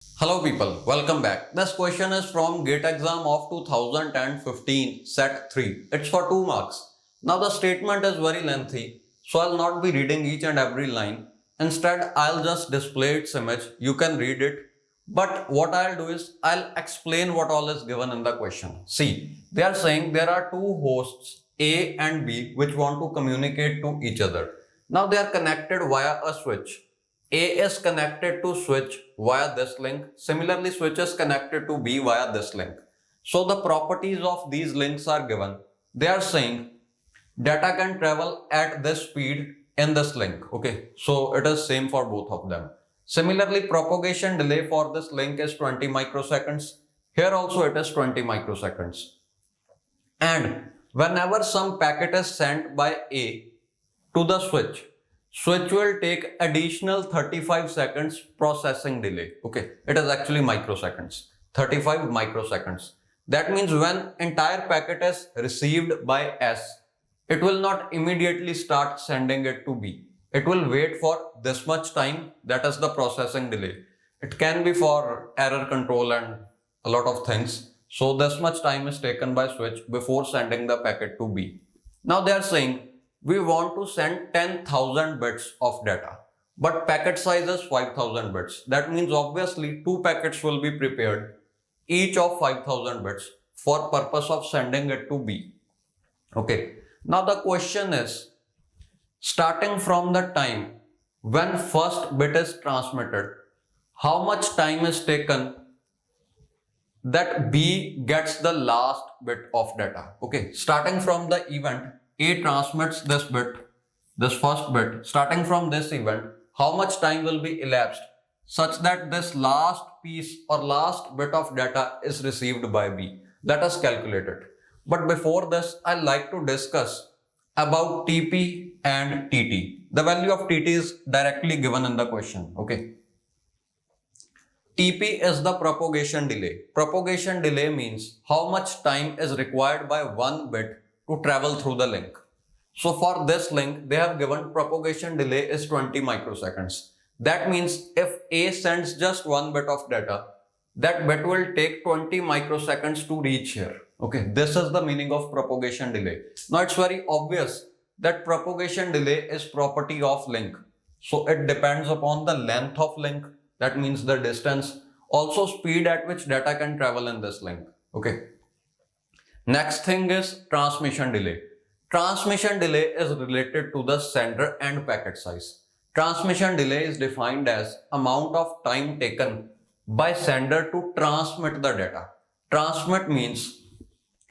Hello people, welcome back. This question is from GATE exam of 2015 set 3. It's for 2 marks. Now the statement is very lengthy, so I'll not be reading each and every line. Instead, I'll just display its image. You can read it. But what I'll do is I'll explain what all is given in the question. See, they are saying there are two hosts A and B which want to communicate to each other. Now they are connected via a switch. A is connected to switch via this link. Similarly, switch is connected to B via this link. So the properties of these links are given. They are saying data can travel at this speed in this link. Okay, so it is same for both of them. Similarly, propagation delay for this link is 20 microseconds. Here also it is 20 microseconds. And whenever some packet is sent by A to the switch will take additional 35 seconds processing delay. Okay, it is actually microseconds, 35 microseconds. That means when entire packet is received by S, it will not immediately start sending it to B. It will wait for this much time, that is the processing delay. It can be for error control and a lot of things. So this much time is taken by switch before sending the packet to B. Now they are saying we want to send 10,000 bits of data, but packet size is 5,000 bits. That means obviously two packets will be prepared, each of 5,000 bits for purpose of sending it to B. Okay. Now the question is, starting from the time when first bit is transmitted, how much time is taken that B gets the last bit of data? Okay. Starting from the event A transmits this bit, this first bit. Starting from this event, how much time will be elapsed such that this last piece or last bit of data is received by B? Let us calculate it. But before this, I'd like to discuss about TP and TT. The value of TT is directly given in the question. Okay. TP is the propagation delay. Propagation delay means how much time is required by one bit to travel through the link. So for this link, they have given propagation delay is 20 microseconds. That means if A sends just one bit of data, that bit will take 20 microseconds to reach here. Okay, this is the meaning of propagation delay. Now it's very obvious that propagation delay is property of link. So it depends upon the length of link, that means the distance, also speed at which data can travel in this link. Okay. Next thing is transmission delay. Transmission delay is related to the sender and packet size. Transmission delay is defined as amount of time taken by sender to transmit the data. Transmit means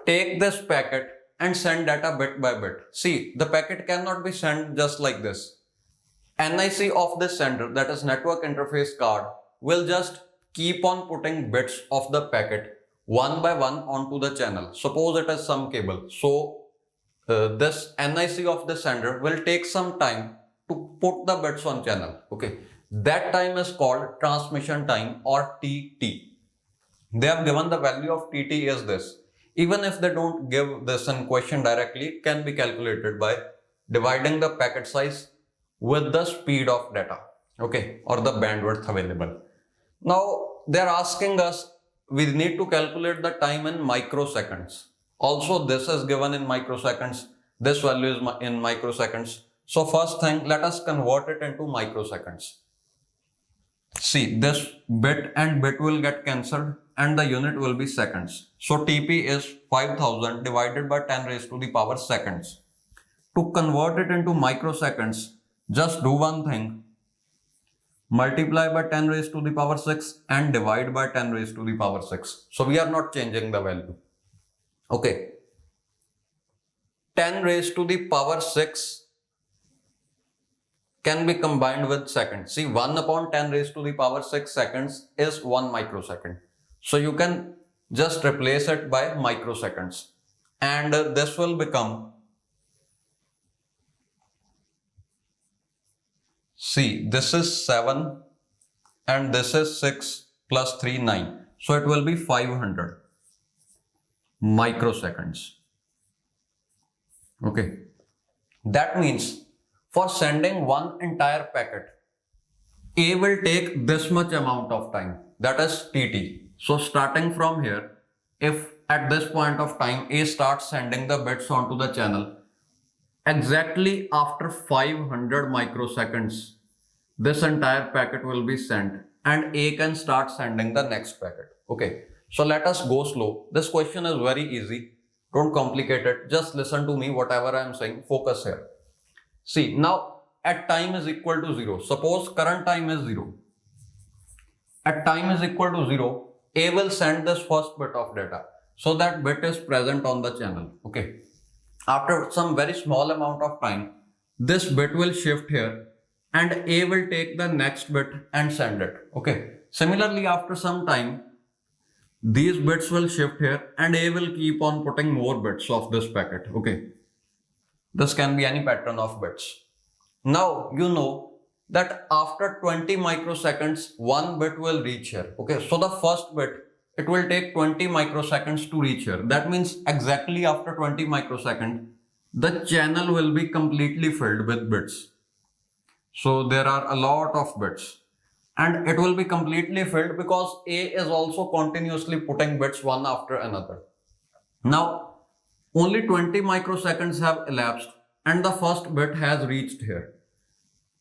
take this packet and send data bit by bit. See, the packet cannot be sent just like this. NIC of this sender, that is network interface card, will just keep on putting bits of the packet one by one onto the channel. Suppose it is some cable. So this NIC of the sender will take some time to put the bits on channel. Okay. That time is called transmission time or TT. They have given the value of TT is this. Even if they don't give this in question directly, it can be calculated by dividing the packet size with the speed of data. Okay. Or the bandwidth available. Now they are asking us, we need to calculate the time in microseconds. Also, this is given in microseconds. This value is in microseconds. So first thing, let us convert it into microseconds. See, this bit and bit will get cancelled and the unit will be seconds. So TP is 5000 divided by 10 raised to the power seconds. To convert it into microseconds, just do one thing. Multiply by 10 raised to the power 6 and divide by 10 raised to the power 6. So we are not changing the value. Okay. 10 raised to the power 6 can be combined with seconds. See, 1 upon 10 raised to the power 6 seconds is 1 microsecond. So you can just replace it by microseconds. And this will become, see, this is 7 and this is 6 plus 3, 9. So it will be 500 microseconds. Okay. That means for sending one entire packet, A will take this much amount of time. that is TT. So starting from here, if at this point of time A starts sending the bits onto the channel, exactly after 500 microseconds, this entire packet will be sent and A can start sending the next packet. Okay, so let us go slow. This question is very easy. Don't complicate it. Just listen to me, whatever I am saying. Focus here. See, now at time is equal to 0. Suppose current time is 0. At time is equal to 0, A will send this first bit of data. So that bit is present on the channel. Okay. After some very small amount of time, this bit will shift here and A will take the next bit and send it. Okay. Similarly, after some time, these bits will shift here and A will keep on putting more bits of this packet. Okay. This can be any pattern of bits. Now, you know that after 20 microseconds, one bit will reach here. Okay. So the first bit, it will take 20 microseconds to reach here. That means exactly after 20 microseconds, the channel will be completely filled with bits. So there are a lot of bits and it will be completely filled because A is also continuously putting bits one after another. Now, only 20 microseconds have elapsed and the first bit has reached here.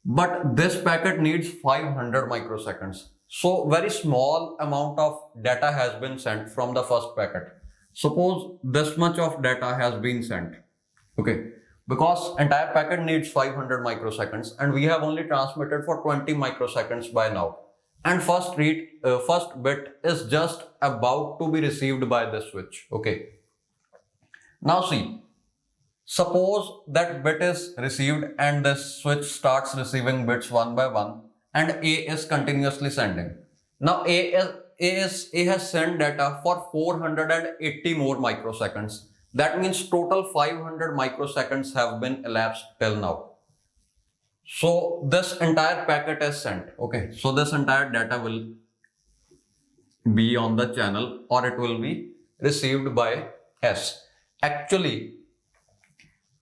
But this packet needs 500 microseconds. So very small amount of data has been sent from the first packet. Suppose this much of data has been sent. Okay. Because entire packet needs 500 microseconds and we have only transmitted for 20 microseconds by now. And first bit is just about to be received by this switch. Okay. Now see, suppose that bit is received and this switch starts receiving bits one by one and A is continuously sending. Now A has sent data for 480 more microseconds. That means total 500 microseconds have been elapsed till now. So this entire packet is sent. Okay. So this entire data will be on the channel or it will be received by S. Actually,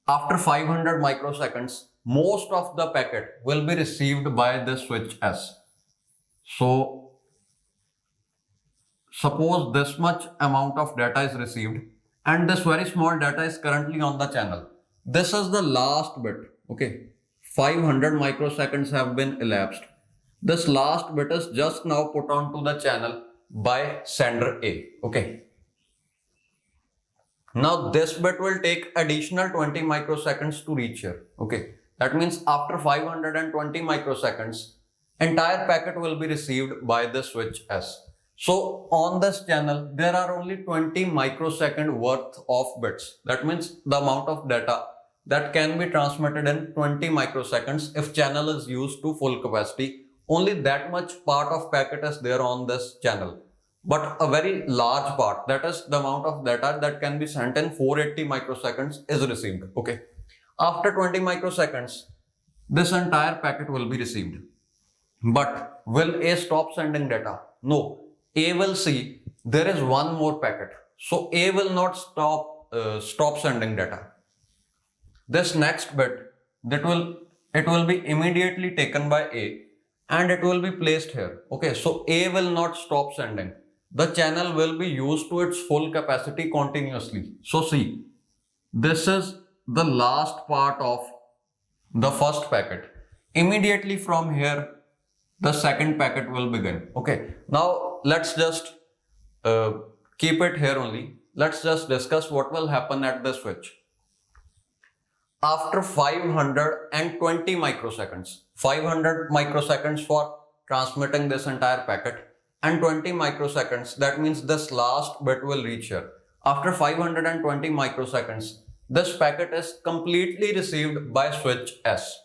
after 500 microseconds, most of the packet will be received by the switch S. So suppose this much amount of data is received and this very small data is currently on the channel. This is the last bit. Okay. 500 microseconds have been elapsed. This last bit is just now put onto the channel by sender A. Okay. Now this bit will take additional 20 microseconds to reach here. Okay. That means after 520 microseconds, entire packet will be received by the switch S. So on this channel, there are only 20 microsecond worth of bits. That means the amount of data that can be transmitted in 20 microseconds if channel is used to full capacity. Only that much part of packet is there on this channel. But a very large part, that is the amount of data that can be sent in 480 microseconds is received. Okay. After 20 microseconds, this entire packet will be received. But will A stop sending data? No. A will see there is one more packet. So A will not stop sending data. This next bit, it will be immediately taken by A and it will be placed here. Okay, so A will not stop sending. The channel will be used to its full capacity continuously. So see, this is the last part of the first packet. Immediately from here, the second packet will begin. Okay, now let's just keep it here only. Let's just discuss what will happen at the switch. After 520 microseconds, 500 microseconds for transmitting this entire packet and 20 microseconds, that means this last bit will reach here. After 520 microseconds, this packet is completely received by switch S.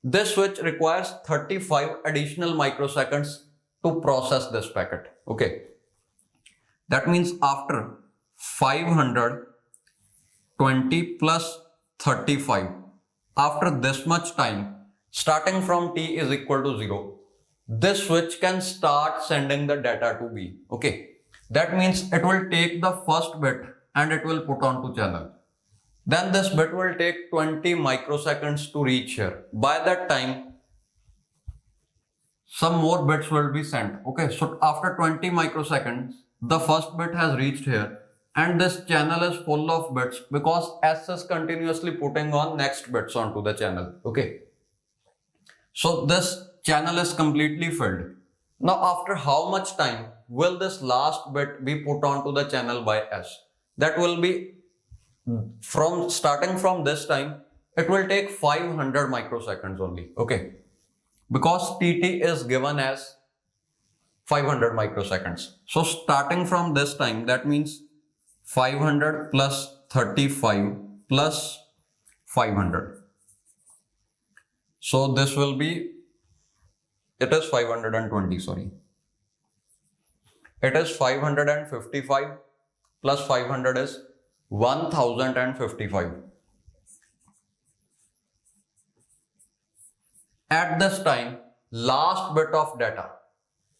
This switch requires 35 additional microseconds to process this packet. Okay. That means after 520 plus 35, after this much time, starting from t is equal to 0, this switch can start sending the data to B. Okay. That means it will take the first bit and it will put onto channel. Then this bit will take 20 microseconds to reach here. By that time, some more bits will be sent. Okay, so after 20 microseconds, the first bit has reached here, and this channel is full of bits because S is continuously putting on next bits onto the channel. Okay, so this channel is completely filled. Now after how much time will this last bit be put onto the channel by S? That will be from starting from this time, it will take 500 microseconds only. Okay, because TT is given as 500 microseconds. So starting from this time, that means 500 plus 35 plus 500. So this will be, it is 520, sorry. It is 555 plus 500 is 1055. At this time, last bit of data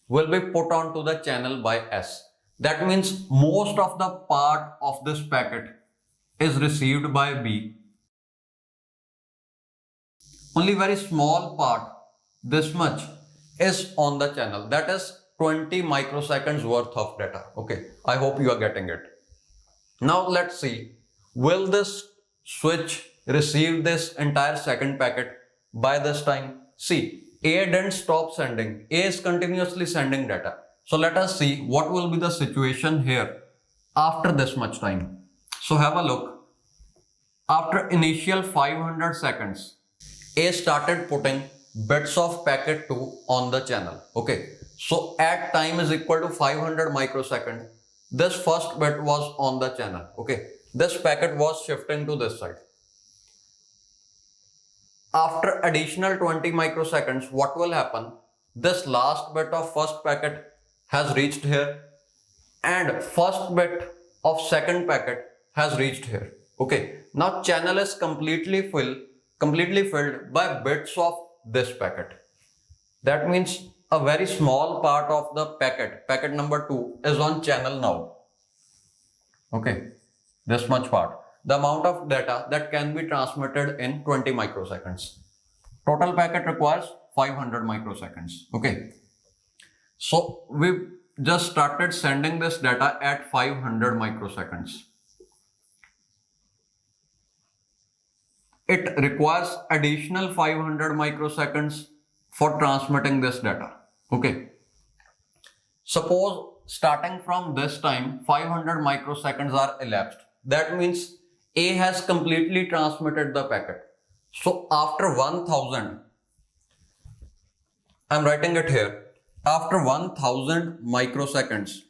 will be put onto the channel by S. That means most of the part of this packet is received by B. Only very small part, this much, is on the channel. That is 20 microseconds worth of data. Okay, I hope you are getting it. Now let's see, will this switch receive this entire second packet by this time? See, A didn't stop sending. A is continuously sending data. So let us see what will be the situation here after this much time. So have a look. After initial 500 seconds, A started putting bits of packet 2 on the channel. Okay, so at time is equal to 500 microseconds, this first bit was on the channel. Okay, this packet was shifting to this side. After additional 20 microseconds, what will happen? This last bit of first packet has reached here, and first bit of second packet has reached here. Okay, now channel is completely filled by bits of this packet. That means a very small part of the packet number 2 is on channel now. Okay, this much part. The amount of data that can be transmitted in 20 microseconds. Total packet requires 500 microseconds. Okay, so we just started sending this data at 500 microseconds. It requires additional 500 microseconds for transmitting this data. Okay, suppose starting from this time 500 microseconds are elapsed. That means A has completely transmitted the packet. So after 1000, I'm writing it here, after 1000 microseconds,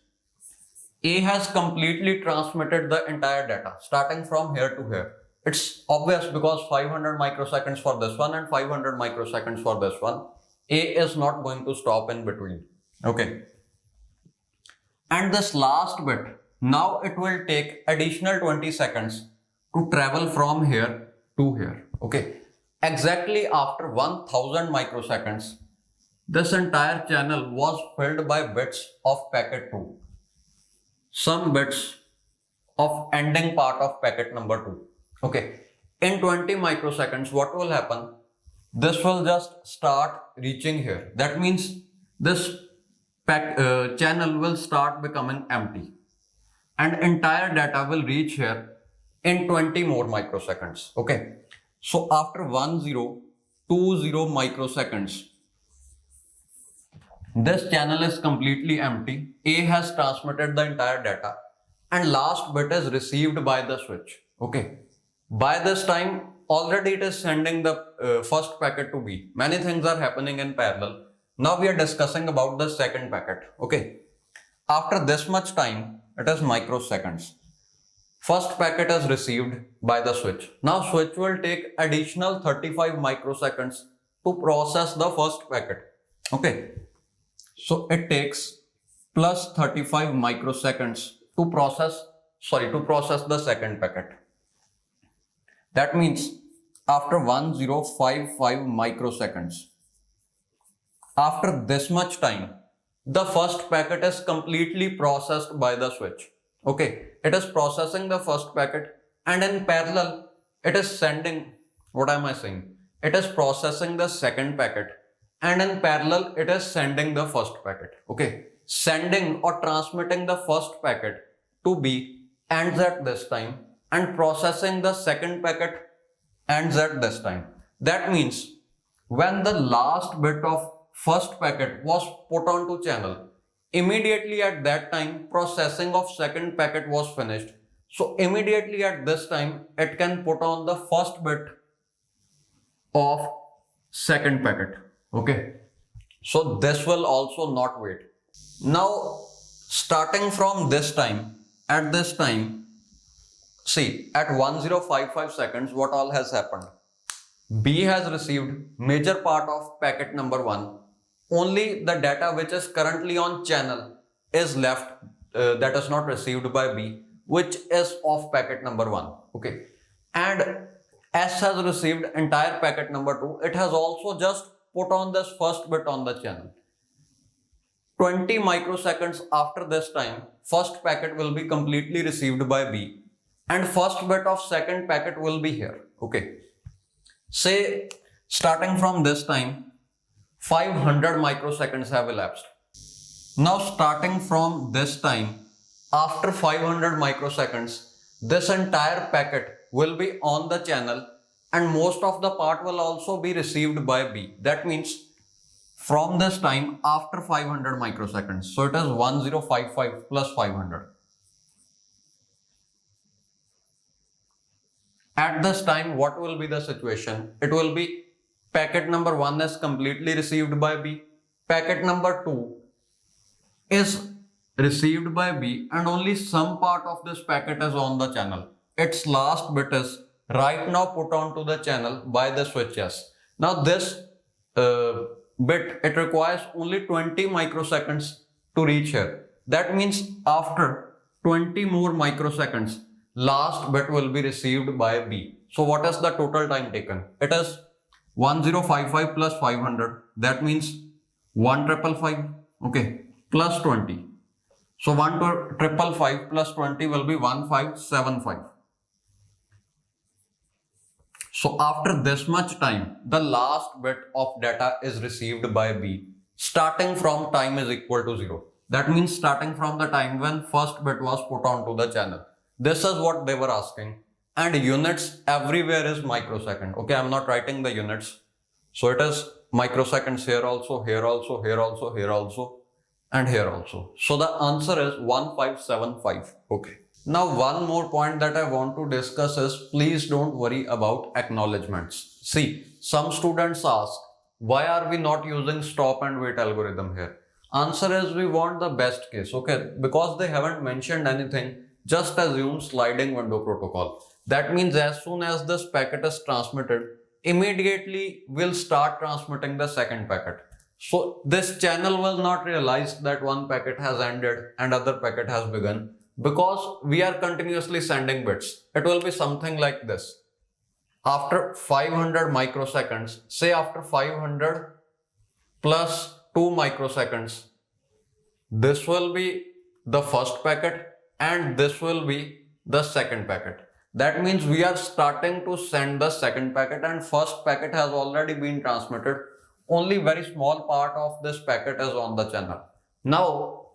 A has completely transmitted the entire data starting from here to here. It's obvious because 500 microseconds for this one and 500 microseconds for this one. A is not going to stop in between. Okay. And this last bit, now it will take additional 20 seconds to travel from here to here. Okay. Exactly after 1000 microseconds, this entire channel was filled by bits of packet 2. Some bits of ending part of packet number 2. Okay, in 20 microseconds, what will happen? This will just start reaching here. That means this channel will start becoming empty, and entire data will reach here in 20 more microseconds. Okay, so after 1020 microseconds, this channel is completely empty. A has transmitted the entire data, and last bit is received by the switch. Okay. By this time, already it is sending the first packet to B. Many things are happening in parallel. Now we are discussing about the second packet. Okay. After this much time, it is microseconds. First packet is received by the switch. Now switch will take additional 35 microseconds to process the first packet. Okay. So it takes plus 35 microseconds to process the second packet. That means after 1055 microseconds, after this much time, the first packet is completely processed by the switch. Okay, it is processing the first packet, and in parallel, it is sending, what am I saying? It is processing the second packet, and in parallel it is sending the first packet. Okay, sending or transmitting the first packet to B ends at this time, and processing the second packet ends at this time. That means when the last bit of first packet was put onto channel, immediately at that time processing of second packet was finished. So immediately at this time it can put on the first bit of second packet. Okay, so this will also not wait. Now starting from this time, at this time, see at 1055 seconds what all has happened. B has received major part of packet number 1. Only the data which is currently on channel is left, that is not received by B, which is of packet number 1. Okay, and S has received entire packet number 2. It has also just put on this first bit on the channel. 20 microseconds after this time, first packet will be completely received by B, and first bit of second packet will be here. Okay, say starting from this time 500 microseconds have elapsed. Now starting from this time, after 500 microseconds, this entire packet will be on the channel and most of the part will also be received by B. That means from this time after 500 microseconds, so it is 1055 plus 500. At this time, what will be the situation? It will be packet number 1 is completely received by B, packet number 2 is received by B, and only some part of this packet is on the channel. Its last bit is right now put onto the channel by the switch S. Now this bit, it requires only 20 microseconds to reach here. That means after 20 more microseconds, last bit will be received by B. So what is the total time taken? It is 1055 plus 500. That means 1555. Okay, plus 20. So 1555 plus 20 will be 1575. So after this much time, the last bit of data is received by B, starting from time is equal to 0. That means starting from the time when first bit was put onto the channel. This is what they were asking. And units everywhere is microsecond. Okay, I'm not writing the units. So it is microseconds here also, here also, here also, here also, and here also. So the answer is 1575. Okay. Now one more point that I want to discuss is, please don't worry about acknowledgements. See, some students ask, why are we not using stop and wait algorithm here? Answer is, we want the best case. Okay, because they haven't mentioned anything, just assume sliding window protocol. That means as soon as this packet is transmitted, immediately we'll start transmitting the second packet. So this channel will not realize that one packet has ended and other packet has begun, because we are continuously sending bits. It will be something like this. After 500 microseconds, say after 500 plus 2 microseconds, this will be the first packet and this will be the second packet. That means we are starting to send the second packet and first packet has already been transmitted. Only very small part of this packet is on the channel. Now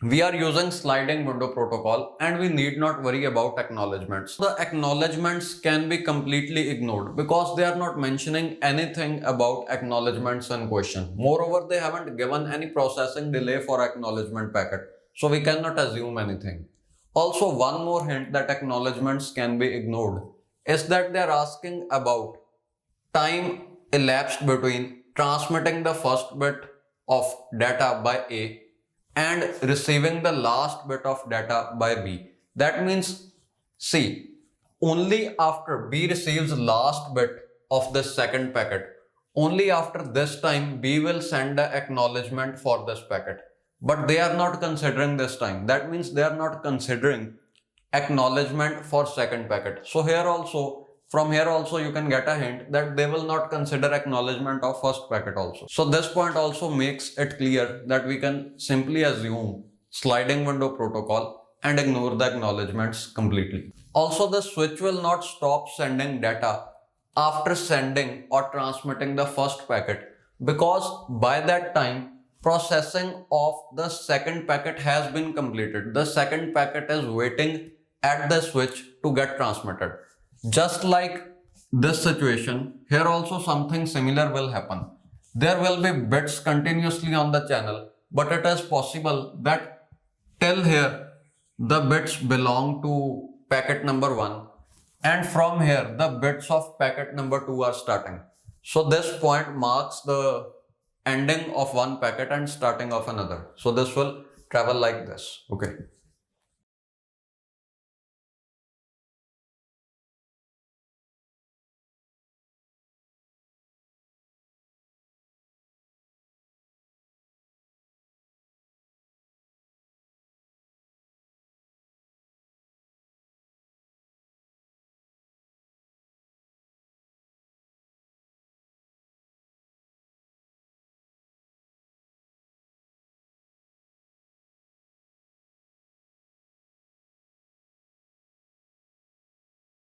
we are using sliding window protocol and we need not worry about acknowledgements. The acknowledgements can be completely ignored because they are not mentioning anything about acknowledgements in question. Moreover, they haven't given any processing delay for acknowledgement packet, so we cannot assume anything. Also, one more hint that acknowledgements can be ignored is that they are asking about time elapsed between transmitting the first bit of data by A and receiving the last bit of data by B. That means, see, only after B receives last bit of the second packet, only after this time B will send the acknowledgement for this packet. But they are not considering this time. That means they are not considering acknowledgement for second packet. So here also, from here also you can get a hint that they will not consider acknowledgement of first packet also. So this point also makes it clear that we can simply assume sliding window protocol and ignore the acknowledgements completely. Also, the switch will not stop sending data after sending or transmitting the first packet because by that time processing of the second packet has been completed. The second packet is waiting at the switch to get transmitted. Just like this situation, here also something similar will happen. There will be bits continuously on the channel, but it is possible that till here the bits belong to packet number 1, and from here the bits of packet number 2 are starting. So this point marks the ending of one packet and starting of another. So this will travel like this. Okay.